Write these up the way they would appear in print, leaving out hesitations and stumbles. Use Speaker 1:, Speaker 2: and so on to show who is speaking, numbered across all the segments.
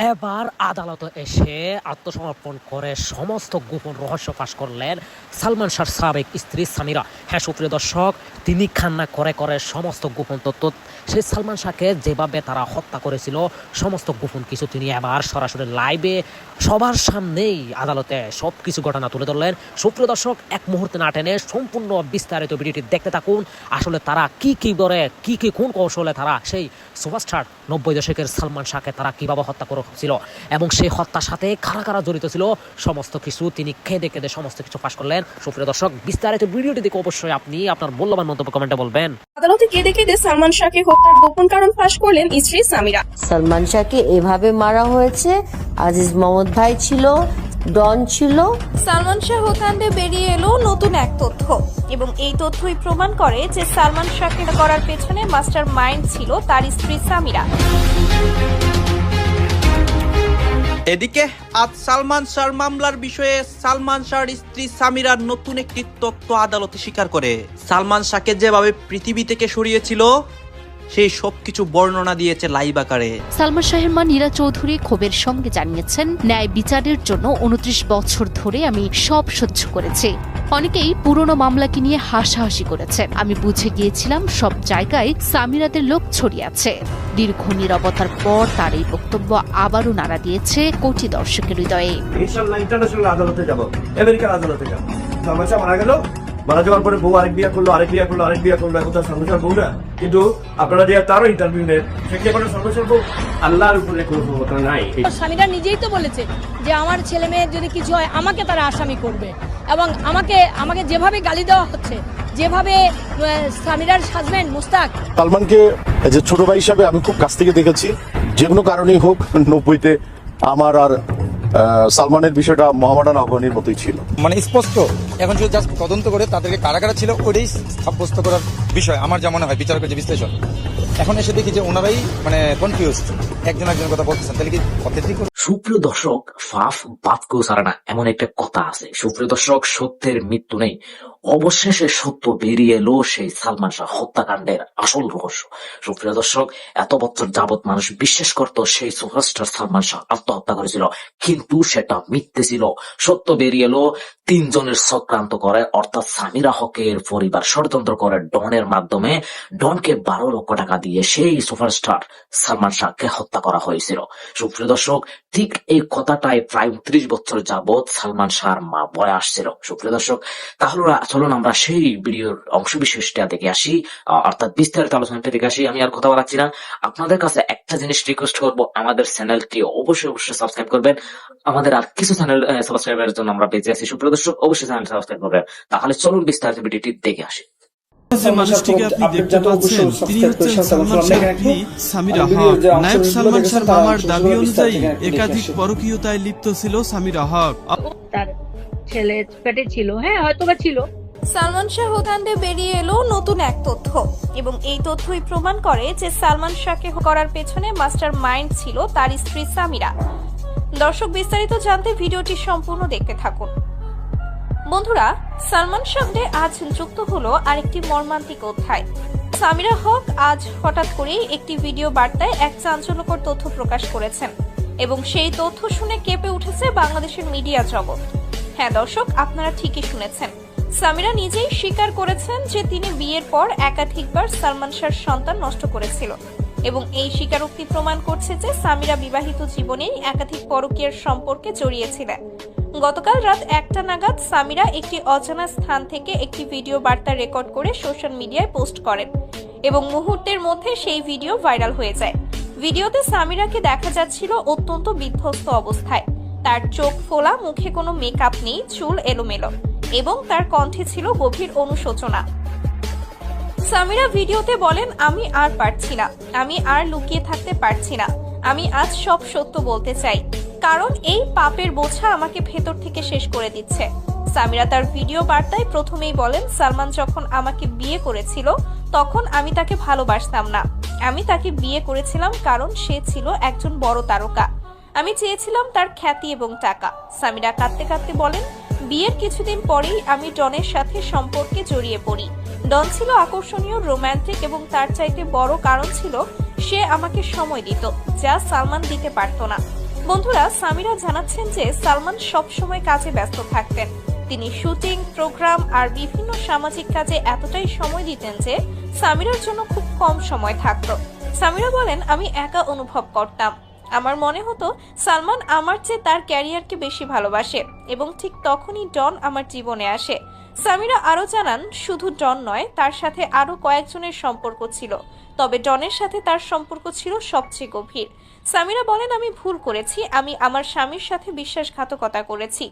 Speaker 1: এবার আদালতে এসে আত্মসমর্পণ করে সমস্ত গোপন রহস্য ফাঁস করলেন সালমান শাহর সাবেক স্ত্রী সামিরা। হ্যাঁ সুপ্রিয় দর্শক, তিনি কান্না করে করে সমস্ত গোপন তথ্য, সেই সালমান শাহকে যেভাবে তারা হত্যা করেছিল সমস্ত গোপন কিছু তিনি এবার সরাসরি লাইভে সবার সামনেই আদালতে সব কিছু ঘটনা তুলে ধরলেন। সুপ্রিয় দর্শক, এক মুহূর্তে না টেনে সম্পূর্ণ বিস্তারিত ভিডিওটি দেখতে থাকুন। আসলে তারা কি করে কি কোন কৌশলে তারা সেই সুপারস্টার 90 দশকের সালমান শাহকে তারা কিভাবে হত্যা করেছিল এবং সেই হত্যার সাথে কারা কারা জড়িত ছিল সমস্ত কিছু তিনি কেঁদে কেঁদে সমস্ত কিছু ফাঁস করলেন। সুপ্রিয় দর্শক, বিস্তারিত ভিডিওটি দেখে অবশ্যই আপনি আপনার মূল্যবান মন্তব্য কমেন্টে বলবেন।
Speaker 2: আদালতে কেঁদে কেঁদে সালমান শাহকে হত্যার গোপন কারণ ফাঁস করলেন স্ত্রী সামিরা।
Speaker 3: সালমান শাহকে এভাবে মারা হয়েছে, আজিজ মোহাম্মদ ভাই ছিল, ডন ছিল।
Speaker 2: সালমান শাহ হত্যাকাণ্ডে বেরিয়ে এলো নতুন এক তথ্য এবং এই তথ্যই প্রমাণ করে যে সালমান শাহকে করার পেছনে মাস্টার মাইন্ড ছিল তার স্ত্রী সামিরা।
Speaker 4: এদিকে আজ সালমান শাহর মামলার বিষয়ে সালমান শাহর স্ত্রী সামিরার নতুন একটি তথ্য আদালতে স্বীকার করে। সালমান শাহকে যেভাবে পৃথিবী থেকে সরিয়েছিল সেই সবকিছু বর্ণনা দিয়েছে লাইভ আকারে।
Speaker 5: সালমান শাহের মা নীরা চৌধুরী ক্ষোভের সঙ্গে জানিয়েছেন, ন্যায় বিচারের জন্য 29 বছর ধরে আমি সব সহ্য করেছি। অনেকেই পুরনো মামলাকে নিয়ে হাসাহাসি করেছেন। আমি বুঝে গিয়েছিলাম সব জায়গায় সামিরাদের লোক ছড়িয়ে আছে। দীর্ঘ নীরবতার পর তার এই বক্তব্য আবারও নাড়া দিয়েছে কোটি দর্শকের হৃদয়ে।
Speaker 6: ইনশাআল্লাহ ইন্টারন্যাশনাল আদালতে যাব, আমেরিকার আদালতে যাব। সালমান শাহ মারা গেল, মারা যাওয়ার পরে বউ আরেক বিয়ে করলো, আরেক বিয়ে করলো, আরেক বিয়ে করলো, এখন তার সালমান শাহ বউ না। কিন্তু আপনারা যে তারও ইন্টারভিউ নেন, সেখানে কোনো সালমান শাহ বউ আল্লাহর উপরে কোনো ক্ষমতা নাই।
Speaker 7: স্বামীরা নিজেই তো বলেছে যে আমার ছেলে মেয়ের যদি কিছু হয় আমাকে তারা আসামি করবে এবং আমাকে যেভাবে গালি দেওয়া হচ্ছে, যেভাবে সামিরার হাজবেন্ড মুস্তাক
Speaker 8: সালমানকে যে ছোট ভাই হিসাবে আমি খুব কাছ থেকে দেখেছি। যে কোনো কারণেই হোক 90-তে আমার আর সালমানের বিষয়টা মহামাডান আহ্বানের মতোই ছিল,
Speaker 9: মানে স্পষ্ট। এখন শুধু জাস্ট তদন্ত করে তাদেরকে কারা কারা ছিল ওটাই সাব্যস্ত করার বিষয় আমার যা মনে হয়, বিচারকের যে বিশ্লেষণ। এখন এসে দেখি যে ওনারাই মানে কনফিউজড, একজন একজনের কথা বলতেছেন, তাহলে কি অত্যধিক।
Speaker 1: সুপ্রিয় দর্শক, ফাফ বাদ কেউ সারে না এমন একটা কথা আছে। সুপ্রিয় দর্শক, সত্যের মৃত্যু নেই। অবশেষে সত্য বেরিয়ে এলো সেই সালমান শাহ হত্যাকাণ্ডের আসল রহস্য। সুপ্রিয় দর্শক, এত বছর যাবৎ মানুষ বিশ্বাস করত সেই সুপারস্টার সালমান শাহ আত্মহত্যা করেছিল, কিন্তু সেটা মিথ্যে ছিল। সত্য বেরিয়ে এলো 3 জনের চক্রান্ত করে, অর্থাৎ সামিরা হকের পরিবার ষড়যন্ত্র করে ডনের মাধ্যমে ডনকে 12 লক্ষ টাকা দিয়ে সেই সুপারস্টার সালমান শাহকে হত্যা করা হয়েছিল। সুপ্রিয় দর্শক, ঠিক এই কথাটাই প্রায় 30 বছর যাবৎ সালমান শাহর মা বলে আসছিল। সুপ্রিয় দর্শক, তাহলে চলুন আমরা সেই ভিডিওর অংশ বিশেষটা দেখে আসি, অর্থাৎ বিস্তারিত আলোচনাটা দেখে আসি। আমি আর কথা বলাচ্ছি না, আপনাদের কাছে একটা জিনিস রিকোয়েস্ট করবো, আমাদের চ্যানেলটি অবশ্যই সাবস্ক্রাইব করবেন। আমাদের আর কিছু চ্যানেল সাবস্ক্রাইবের জন্য আমরা বেঁচে আছি। সুপ্রিয় দর্শক, অবশ্যই চ্যানেল সাবস্ক্রাইব করবেন। তাহলে চলুন বিস্তারিত ভিডিওটি দেখে আসি।
Speaker 10: যে মানুষটিকে আপনি দেখতে পাচ্ছেন তিনি হচ্ছেন সালমান শাহর স্ত্রী সামিরা হক। নায়ক সালমান শাহর মামার দাবি অনুযায়ী একাধিক পরকীয়তায় লিপ্ত ছিল সামিরা হক।
Speaker 7: তার ছেলে পেটে ছিল, হ্যাঁ হয়তোবা ছিল।
Speaker 2: সালমান শাহ হত্যাকাণ্ডে বেরিয়ে এলো নতুন এক তথ্য এবং এই তথ্যই প্রমাণ করে যে সালমান শাহকে করার পেছনে মাস্টার মাইন্ড ছিল তার স্ত্রী সামিরা। দর্শক, বিস্তারিত জানতে ভিডিওটি সম্পূর্ণ দেখতে থাকুন। বন্ধুরা, সালমান শাহকে আজ যুক্ত হলো আরেকটি মর্মান্তিক অধ্যায়। সামিরা হক আজ হঠাৎ করেই একটি ভিডিও বার্তায় এক চাঞ্চল্যকর তথ্য প্রকাশ করেছেন এবং সেই তথ্য শুনে কেঁপে উঠেছে বাংলাদেশের মিডিয়া জগৎ। হ্যাঁ দর্শক, আপনারা ঠিকই শুনেছেন, সামিরা নিজেই স্বীকার করেছেন যে তিনি বিয়ের পর একাধিকবার সালমান শাহর সন্তান নষ্ট করেছিল এবং এই স্বীকারোক্তি প্রমাণ করছে যে সামিরা বিবাহিত জীবনেই একাধিক পরকীয়ার সম্পর্কে জড়িয়েছিলেন। গতকাল রাত 1টা নাগাদ সামিরা একটি অজানা স্থান থেকে একটি ভিডিও বার্তা রেকর্ড করে সোশ্যাল মিডিয়ায় পোস্ট করেন এবং মুহূর্তের মধ্যে সেই ভিডিও ভাইরাল হয়ে যায়। ভিডিওতে সামিরাকে দেখা যাচ্ছিল অত্যন্ত বিধ্বস্ত অবস্থায়। তার চোখ ফোলা, মুখে কোনো মেকআপ নেই, চুল এলোমেলো এবং তার কণ্ঠে ছিল গভীর অনুশোচনা। সামিরা ভিডিওতে বলেন, আমি আর পারছি না, আমি আর লুকিয়ে থাকতে পারছি না, আমি আজ সব সত্য বলতে চাই, কারণ এই পাপের বোঝা আমাকে ভেতর থেকে শেষ করে দিচ্ছে। সামিরা তার ভিডিও বার্তায় প্রথমেই বলেন, সালমান যখন আমাকে বিয়ে করেছিল তখন আমি তাকে ভালোবাসতাম না। আমি তাকে বিয়ে করেছিলাম কারণ সে ছিল একজন বড় তারকা। আমি চেয়েছিলাম তার খ্যাতি এবং টাকা। সামিরা কাঁদতে কাঁদতে বলেন, বিয়ের কিছুদিন পরেই আমি ডনের সাথে সম্পর্কে জড়িয়ে পড়ি। ডন ছিল আকর্ষণীয়, রোমান্টিক এবং তার চাইতে বড় কারণ ছিল সে আমাকে সময় দিত, যা সালমান দিতে পারত না। বন্ধুরা, সামিরা জানাচ্ছেন যে সালমান সবসময় কাজে ব্যস্ত থাকতেন। তিনি শুটিং, প্রোগ্রাম আর বিভিন্ন সামাজিক কাজে এতটাই সময় দিতেন যে সামিরার জন্য খুব কম সময় থাকতো। সামিরা বলেন, আমি একা অনুভব করতাম। আমার মনে হতো সালমান আমার চেয়ে তার ক্যারিয়ারকে বেশি ভালোবাসে এবং ঠিক তখনই ডন আমার জীবনে আসে। সামিরা আরো জানান, শুধু ডন নয়, তার সাথে আরো কয়েকজনের সম্পর্ক ছিল, তবে ডনের সাথে তার সম্পর্ক ছিল সবচেয়ে গভীর। সামিরা বলেন, আমি ভুল করেছি, আমি আমার স্বামীর সাথে বিশ্বাসঘাতকতা করেছি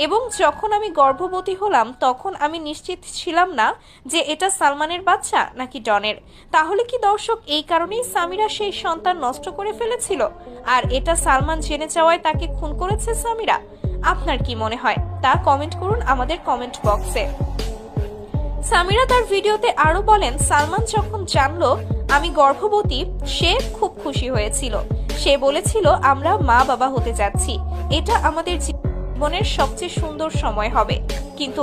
Speaker 2: এবং যখন আমি গর্ভবতী হলাম তখন আমি নিশ্চিত ছিলাম না যে এটা সালমানের বাচ্চা নাকি ডনের। তাহলে কি দর্শক এই কারণেই সামিরা সেই সন্তান নষ্ট করে ফেলেছিল আর এটা সালমান জেনে যাওয়ায় তাকে খুন করেছে সামিরা? আপনার কি মনে হয় তা কমেন্ট করুন আমাদের কমেন্ট বক্সে। সামিরা তার ভিডিওতে আরো বলেন, সালমান যখন জানলো আমি গর্ভবতী সে খুব খুশি হয়েছিল। সে বলেছিল আমরা মা বাবা হতে যাচ্ছি, এটা আমাদের জীবনের সবচেয়ে সুন্দর সময় হবে, কিন্তু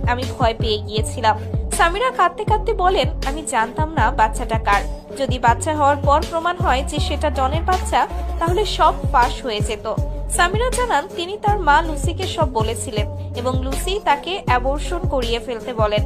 Speaker 2: আমি ভয় পেয়ে গিয়েছিলাম। সামিরা কাঁদতে কাঁদতে বলেন, আমি জানতাম না বাচ্চাটা কার। যদি বাচ্চা হওয়ার পর প্রমাণ হয় যে সেটা ডনের বাচ্চা তাহলে সব ফাঁস হয়ে যেত। সামিরা জানান, তিনি তার মা লুসিকে সব বলেছিলেন এবং লুসি তাকে অ্যাবর্শন করিয়ে ফেলতে বলেন।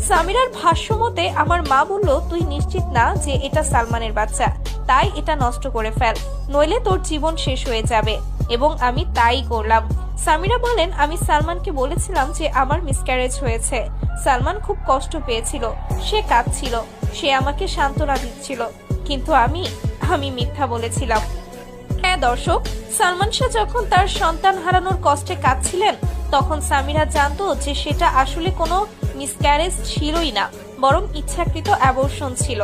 Speaker 2: সামিরার ভাষ্য মতে, আমার মা বলল, তুই নিশ্চিত না যে এটা সালমানের বাচ্চা, তাই এটা নষ্ট করে ফেল, নইলে তোর জীবন শেষ হয়ে যাবে, এবং আমি তাই করলাম। সামিরা বলেন, আমি সালমানকে বলেছিলাম যে আমার মিসক্যারেজ হয়েছে। সালমান খুব কষ্ট পেয়েছিল, সে কাঁদছিল, সে আমাকে সান্ত্বনা দিচ্ছিল, কিন্তু আমি মিথ্যা বলেছিলাম। হ্যাঁ দর্শক, সালমান শাহ যখন তার সন্তান হারানোর কষ্টে কাঁদছিলেন তখন সামিরা জানতো যে সেটা আসলে কোনো মিসক্যারেজ ছিলই না, বরং ইচ্ছাকৃত অ্যাবর্শন ছিল।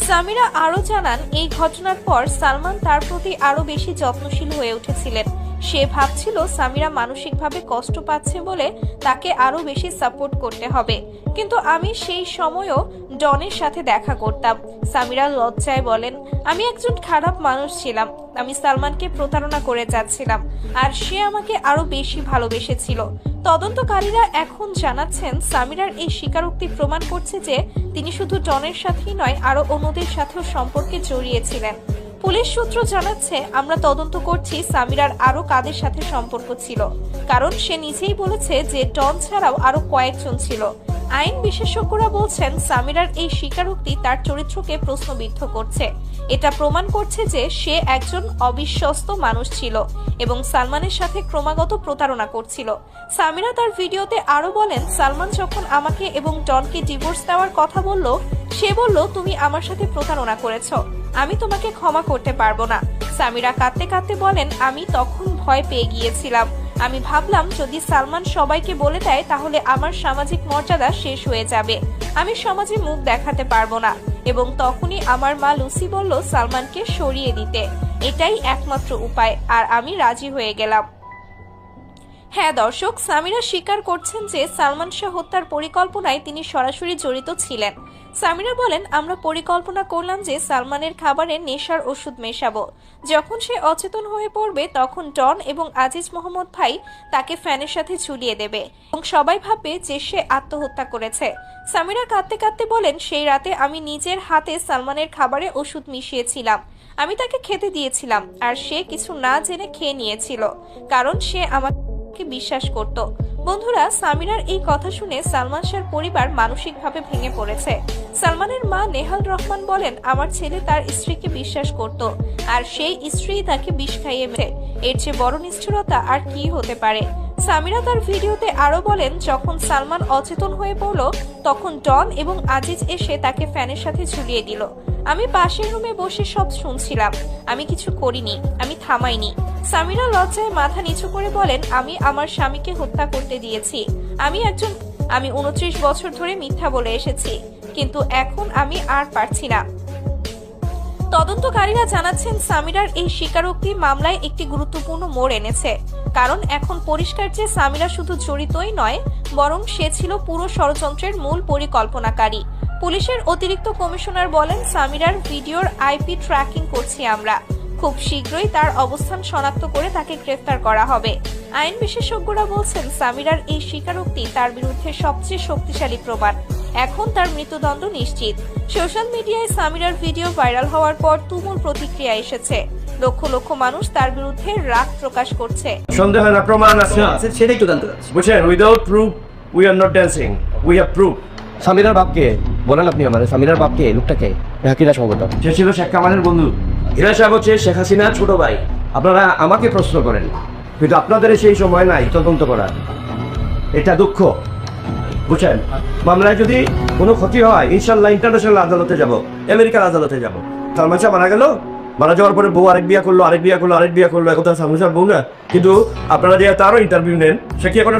Speaker 2: সামিরা আরো জানান, এই ঘটনার পর সালমান তার প্রতি আরো বেশি যত্নশীল হয়ে উঠেছিলেন। সে ভাবছিল সামিরা মানসিকভাবে কষ্ট পাচ্ছে বলে তাকে আরো বেশি সাপোর্ট করতে হবে, কিন্তু আমি সেই সময়ও ডনের সাথে দেখা করতাম। সামিরা লজ্জায় বলেন, আমি একজন খারাপ মানুষ ছিলাম, আমি সালমানকে প্রতারণা করে যাচ্ছিলাম আর সে আমাকে আরো বেশি ভালোবেসেছিল। তদন্তকারীরা এখন জানাচ্ছেন সামিরার এই স্বীকারোক্তি প্রমাণ করছে যে তিনি শুধু ডনের সাথেই নয় আরো অন্যদের সাথেও সম্পর্কে জড়িয়েছিলেন। পুলিশ সূত্র জানাচ্ছে, আমরা তদন্ত করছি সামিরার আরো কাদের সাথে সম্পর্ক ছিল, কারণ সে নিজেই বলেছে যে ডন ছাড়াও আরো কয়েকজন ছিল। আইন বিশেষজ্ঞরা বলছেন সামিরার এই স্বীকারোক্তি তার চরিত্রকে প্রশ্নবিদ্ধ করছে। এটা প্রমাণ করছে যে সে একজন অবিশ্বস্ত মানুষ ছিল এবং সালমানের সাথে ক্রমাগত প্রতারণা করছিল। সামিরা তার ভিডিওতে আরো বলেন, সালমান যখন আমাকে এবং ডনকে ডিভোর্স দেওয়ার কথা বলল, সে বলল তুমি আমার সাথে প্রতারণা করেছ, আমি তোমাকে ক্ষমা করতে পারবো না। সামিরা কাঁদতে কাঁদতে বলেন, আমি তখন ভয় পেয়ে গিয়েছিলাম। আমি ভাবলাম যদি সালমান সবাইকে বলে দেয় তাহলে আমার সামাজিক মর্যাদা শেষ হয়ে যাবে, আমি সমাজে মুখ দেখাতে পারবো না, এবং তখনই আমার মা লুসি বলল সালমানকে সরিয়ে দিতে, এটাই একমাত্র উপায়, আর আমি রাজি হয়ে গেলাম। হ্যাঁ দর্শক, সামিরা স্বীকার করছেন যে সালমান শাহ হত্যার পরিকল্পনায় তিনি সরাসরি জড়িত ছিলেন। সামিরা বলেন, আমরা পরিকল্পনা করলাম যে সালমানের খাবারে নেশার ওষুধ মেশাবো। যখন সে অচেতন হয়ে পড়বে তখন ডন এবং আজিজ মোহাম্মদ ভাই তাকে ফ্যানের সাথে ঝুলিয়ে দেবে এবং সবাই ভাববে যে সে আত্মহত্যা করেছে। সামিরা কাঁদতে কাঁদতে বলেন, সেই রাতে আমি নিজের হাতে সালমানের খাবারে ওষুধ মিশিয়েছিলাম, আমি তাকে খেতে দিয়েছিলাম আর সে কিছু না জেনে খেয়ে নিয়েছিল, কারণ সে আমাকে বিশ্বাস করত। বন্ধুরা, সামিরার এই কথা শুনে সালমান শাহর পরিবার মানসিকভাবে ভেঙে পড়েছে। সালমানের মা নেহাল রহমান বলেন, আমার ছেলে তার স্ত্রীকে বিশ্বাস করত আর সেই স্ত্রী তাকে বিষ খাইয়ে মেরে, এর চেয়ে বড় নিষ্ঠুরতা আর কি হতে পারে। সামিরা তার ভিডিওতে আরো বলেন, যখন সালমান অচেতন হয়ে পড়ল তখন ডন এবং আজিজ এসে তাকে ফ্যানের সাথে ঝুলিয়ে দিল। আমি পাশের রুমে বসে সব শুনছিলাম, আমি কিছু করিনি, আমি থামাইনি। সামিরা লজ্জায় মাথা নিচু করে বলেন, আমি আমার স্বামীকে হত্যা করতে দিয়েছি, আমি 29 বছর ধরে মিথ্যা বলে এসেছি, কিন্তু এখন আমি আর পারছি না। তদন্তকারীরা জানাচ্ছেন সামিরার এই স্বীকারোক্তি মামলায় একটি গুরুত্বপূর্ণ মোড় এনেছে, কারণ এখন পরিষ্কার যে সামিরা শুধু জড়িতই নয় বরং সে ছিল পুরো ষড়যন্ত্রের মূল পরিকল্পনাকারী। পুলিশের অতিরিক্ত কমিশনার বলেন, সামিরার ভিডিওর আইপি ট্র্যাকিং করছি আমরা, খুব শীঘ্রই তার অবস্থান শনাক্ত করে তাকে গ্রেফতার করা হবে। আইন বিশেষজ্ঞরা বলছেন সামিরার এই স্বীকারোক্তি তার বিরুদ্ধে সবচেয়ে শক্তিশালী প্রমাণ, এখন তার মৃত্যুদণ্ড নিশ্চিত। সোশ্যাল মিডিয়ায় সামিরার ভিডিও ভাইরাল হওয়ার পর তুমুল প্রতিক্রিয়া এসেছে। লক্ষ লক্ষ মানুষ তার বিরুদ্ধে রাগ প্রকাশ করছে।
Speaker 6: সন্দেহ হয় না, প্রমাণ আছে।
Speaker 11: সেটাই একটু জানতে চাচ্ছি।
Speaker 6: বুঝছেন, without proof we are not dancing, we have proof.
Speaker 11: সামিরার বাপকে বলেন আপনি আমাদের, সামিরার বাপকে, লোকটাকে কিরা সম্ভবত
Speaker 6: সে ছিল শেখ কামালের বন্ধু। হিরা সাহেব হচ্ছে শেখ হাসিনার ছোট ভাই। আপনারা আমাকে প্রশ্ন করেন, কিন্তু আপনাদের সেই সময় নাই তদন্ত করার। এটা দুঃখ, বুঝছেন। মামলায় যদি কোনো ক্ষতি হয়, ইনশাল্লাহ ইন্টারন্যাশনাল আদালতে যাব, আমেরিকার আদালতে যাব। সালমান শাহ মারা গেল, মারা যাওয়ার পরে বউ আরেক বিয়ে করলো, আরেক বিয়ে করলো, আরেক বিয়ে করলো, একথা সালমান শাহ বউ না। কিন্তু আপনারা যে তারও ইন্টারভিউ নেন, সে কি এখন